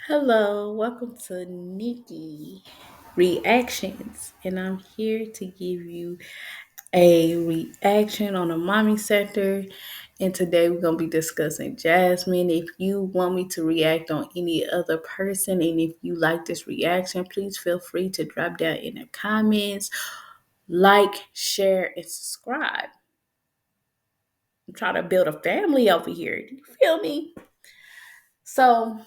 Hello, welcome to Nikki Reactions, and I'm here to give you a reaction on the mommy sector. And today we're gonna be discussing Jasmine. If you want me to react on any other person, and if you like this reaction, please feel free to drop down in the comments, like, share, and subscribe. I'm trying to build a family over here. Do you feel me? So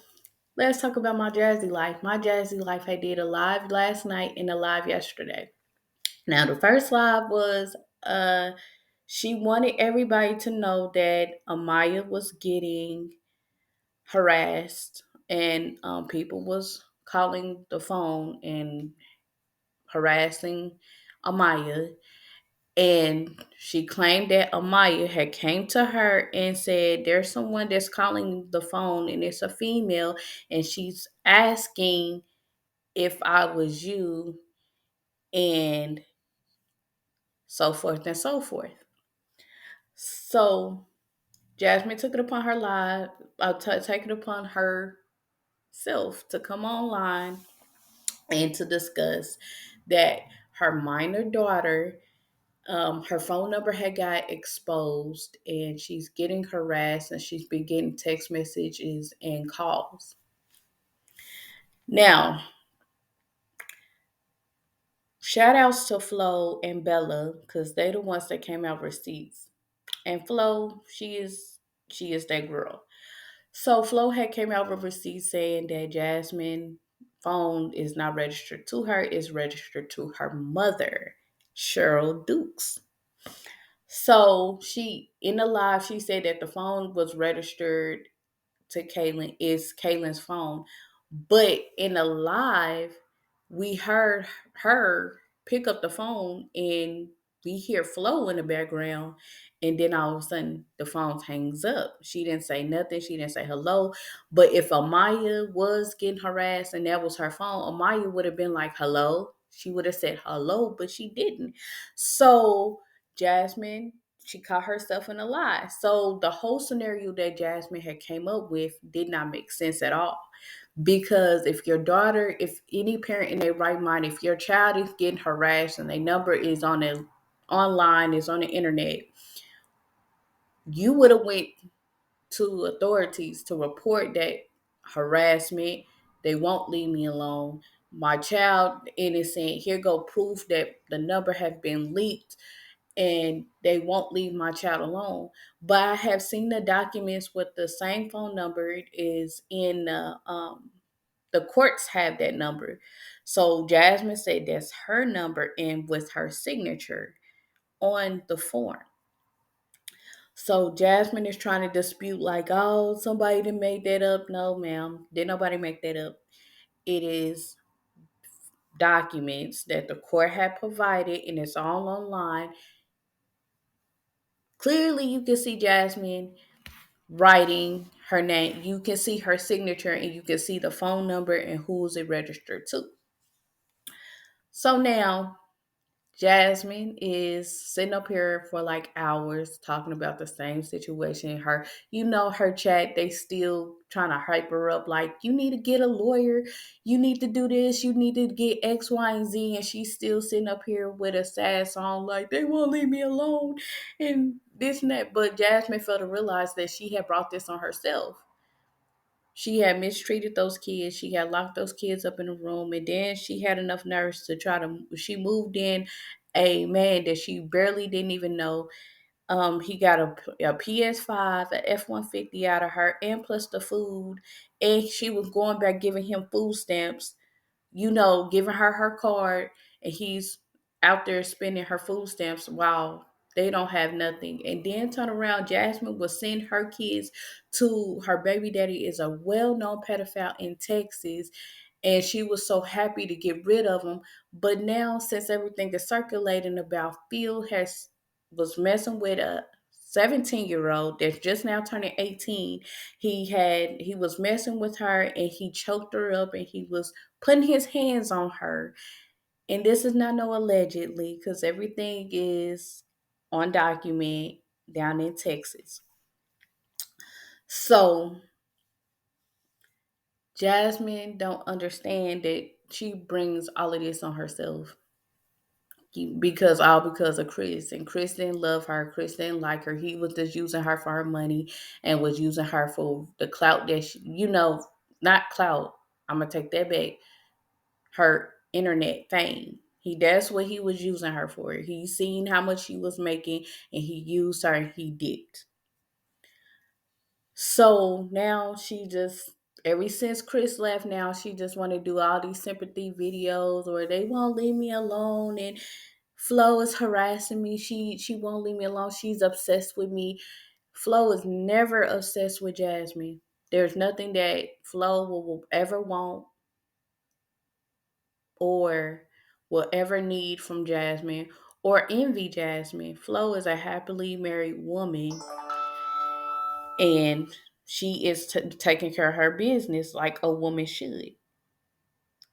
let's talk about my Jazzy life. My Jazzy life, I did a live last night and a live yesterday. Now, the first live was uh she wanted everybody to know that Amaya was getting harassed and people was calling the phone and harassing Amaya. And she claimed that Amaya had came to her and said, "There's someone that's calling the phone and it's a female, and she's asking if I was you," and so forth and so forth. So Jasmine took it upon her live, take it upon herself to come online and to discuss that her minor daughter, her phone number had got exposed, and she's getting harassed, and she's been getting text messages and calls. Now, shout outs to Flo and Bella because they the ones that came out receipts. And Flo, she is that girl. So Flo had came out with receipts saying that Jasmine phone is not registered to her, it's registered to her mother, Cheryl Dukes. So she in the live she said that the phone was registered to Kaylin, is Kaylin's phone. But in the live, we heard her pick up the phone and we hear Flo in the background. And then all of a sudden, the phone hangs up. She didn't say nothing. She didn't say hello. But if Amaya was getting harassed and that was her phone, Amaya would have been like, hello. She would have said hello, but she didn't. So Jasmine, she caught herself in a lie. So the whole scenario that Jasmine had came up with did not make sense at all. Because if your daughter, if any parent in their right mind, if your child is getting harassed and their number is on the online, is on the internet, you would have went to authorities to report that harassment. They won't leave me alone. My child innocent. Here go proof that the number has been leaked and they won't leave my child alone. But I have seen the documents with the same phone number is in the courts have that number. So Jasmine said that's her number and with her signature on the form. So Jasmine is trying to dispute like, oh, somebody done made that up. No, ma'am, did nobody make that up. It is documents that the court had provided and it's all online. Clearly you can see Jasmine writing her name. You can see her signature and you can see the phone number and who's it registered to. So now Jasmine is sitting up here for like hours talking about the same situation. Her chat, they still trying to hype her up like, you need to get a lawyer, you need to do this, you need to get X, Y, and Z. And she's still sitting up here with a sad song like, they won't leave me alone and this and that. But Jasmine failed to realize that she had brought this on herself. She had mistreated those kids. She had locked those kids up in a room, and then she had enough nerves to try to. She moved in a man that she barely didn't even know. He got a PS5, a F-150 out of her, and plus the food. And she was going back giving him food stamps, giving her card, and he's out there spending her food stamps while they don't have nothing. And then turn around, Jasmine will send her kids to her baby daddy is a well-known pedophile in Texas, and she was so happy to get rid of him. But now, since everything is circulating about Phil has was messing with a 17-year-old that's just now turning 18. He was messing with her and he choked her up and he was putting his hands on her. And this is not no allegedly because everything is on document down in Texas. So Jasmine don't understand that she brings all of this on herself. Because of Chris, and Chris didn't love her. Chris didn't like her. He was just using her for her money and was using her for the clout that not clout. I'm gonna take that back. Her internet fame. That's what he was using her for. He seen how much she was making, and he used her and he dipped. So now she just, ever since Chris left, now she just want to do all these sympathy videos, or they won't leave me alone, and Flo is harassing me. She won't leave me alone. She's obsessed with me. Flo is never obsessed with Jasmine. There's nothing that Flo will ever want or will ever need from Jasmine or envy Jasmine. Flo is a happily married woman, and she is taking care of her business like a woman should.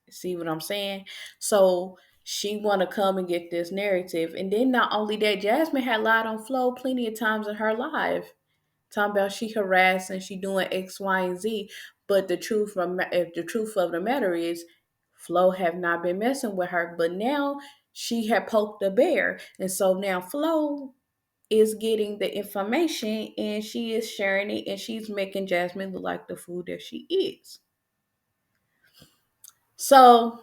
See what I'm saying? So she want to come and get this narrative, and then not only that, Jasmine had lied on Flo plenty of times in her life, talking about she harassed and she doing X, Y, and Z. But the truth of the matter is, Flo have not been messing with her, but now she had poked the bear, and so now Flo is getting the information and she is sharing it, and she's making Jasmine look like the fool that she is. So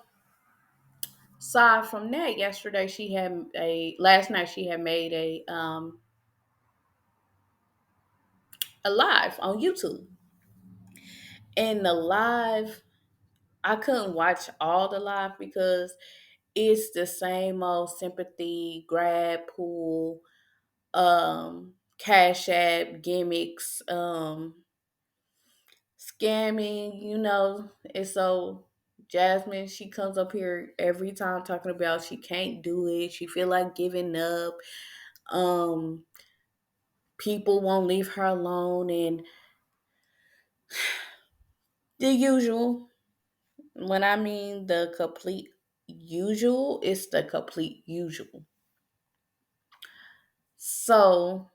aside from that, last night she had made a live on YouTube. And the live, I couldn't watch all the live because it's the same old sympathy, grab, pull, cash app gimmicks, scamming, And so Jasmine, she comes up here every time talking about she can't do it. She feel like giving up. Um, People won't leave her alone, and the usual. When I mean the complete usual, it's the complete usual. So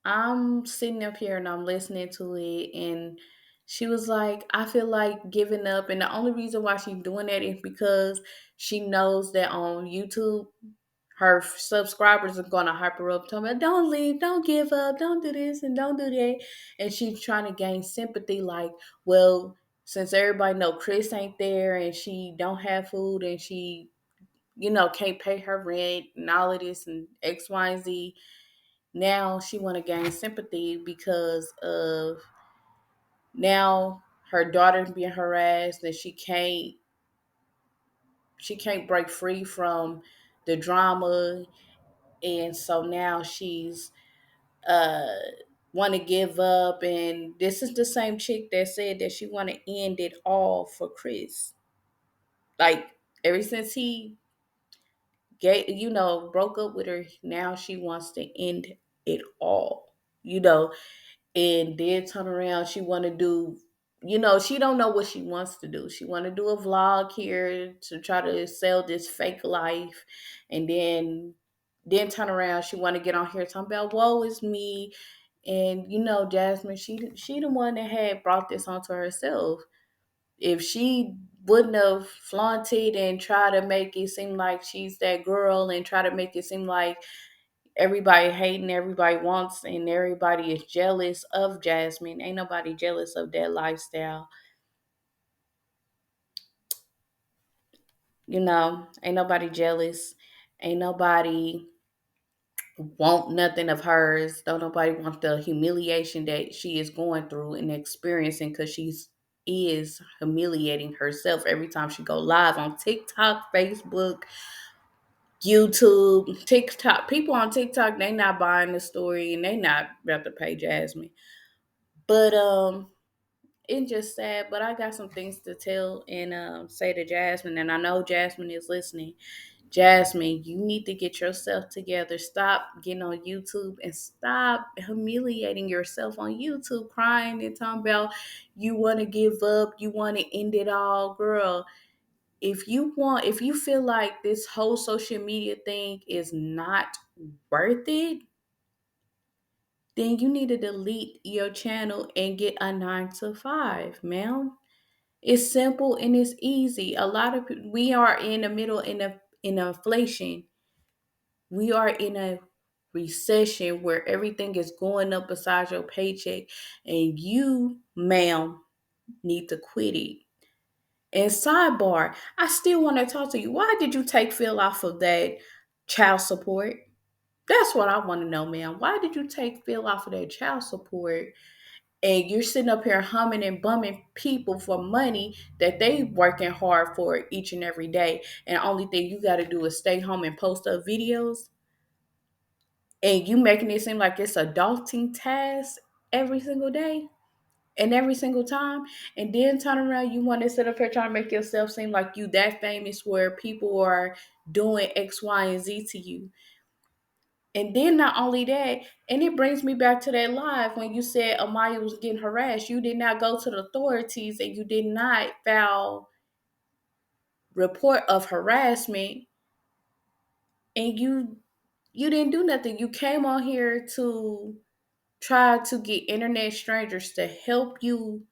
I'm sitting up here and I'm listening to it, and she was like, I feel like giving up. And the only reason why she's doing that is because she knows that on YouTube, her subscribers are going to hype her up, telling her, don't leave, don't give up, don't do this, and don't do that. And she's trying to gain sympathy, like, well, since everybody know Chris ain't there and she don't have food and she, can't pay her rent and all of this and X, Y, and Z, now she want to gain sympathy because of now her daughter's being harassed and she can't break free from the drama, and so now she's uh want to give up. And this is the same chick that said that she want to end it all for Chris, like ever since he broke up with her. Now she wants to end it all, you know and then turn around, she want to do, she don't know what she wants to do. She want to do a vlog here to try to sell this fake life, and then turn around, she want to get on here talking about woe is me. And Jasmine, she the one that had brought this onto herself. If she wouldn't have flaunted and try to make it seem like she's that girl, and try to make it seem like everybody hating, everybody wants, and everybody is jealous of Jasmine. Ain't nobody jealous of that lifestyle. Ain't nobody jealous. Ain't nobody want nothing of hers. Don't nobody want the humiliation that she is going through and experiencing, because she's is humiliating herself every time she go live on TikTok, Facebook, YouTube, TikTok. People on TikTok, they not buying the story and they not about to pay Jasmine. But it's just sad. But I got some things to tell and say to Jasmine, and I know Jasmine is listening. Jasmine, you need to get yourself together. Stop getting on YouTube and stop humiliating yourself on YouTube, crying and talking about you want to give up, you want to end it all, girl. If you feel like this whole social media thing is not worth it, then you need to delete your channel and get a 9 to 5, ma'am. It's simple and it's easy. A lot of we are in the middle in inflation. We are in a recession where everything is going up besides your paycheck, and you, ma'am, need to quit it. And sidebar, I still want to talk to you. Why did you take Phil off of that child support? That's what I want to know, ma'am. Why did you take Phil off of that child support? And you're sitting up here humming and bumming people for money that they working hard for each and every day. And the only thing you got to do is stay home and post up videos. And you making it seem like it's a daunting task every single day and every single time. And then turn around, you want to sit up here trying to make yourself seem like you that famous where people are doing X, Y, and Z to you. And then not only that, and it brings me back to that live when you said Amaya was getting harassed. You did not go to the authorities and you did not file report of harassment, and you didn't do nothing. You came on here to try to get internet strangers to help you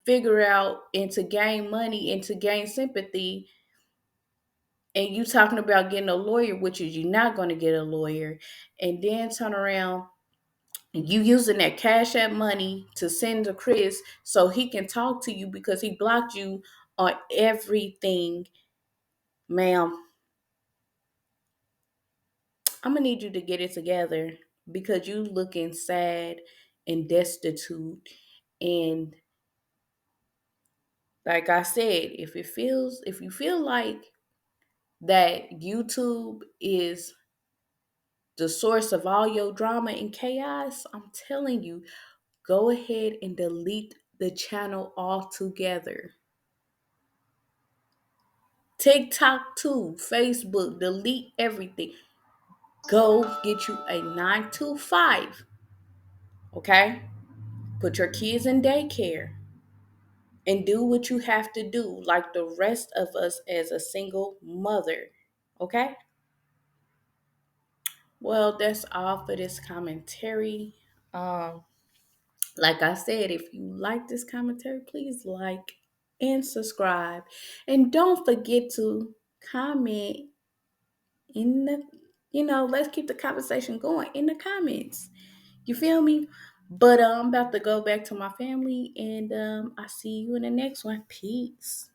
figure out and to gain money and to gain sympathy. And you talking about getting a lawyer, which is you're not going to get a lawyer, and then turn around. You using that Cash App money to send to Chris so he can talk to you because he blocked you on everything, ma'am. I'm gonna need you to get it together because you looking sad and destitute. And like I said, if you feel like that YouTube is the source of all your drama and chaos, I'm telling you, go ahead and delete the channel altogether. TikTok too, Facebook, delete everything. Go get you a 9 to 5, okay? Put your kids in daycare and do what you have to do, like the rest of us as a single mother, okay? Well, that's all for this commentary. Um, like I said, if you like this commentary, please like and subscribe. And don't forget to comment in the, let's keep the conversation going in the comments. You feel me? But I'm about to go back to my family, and I see you in the next one. Peace.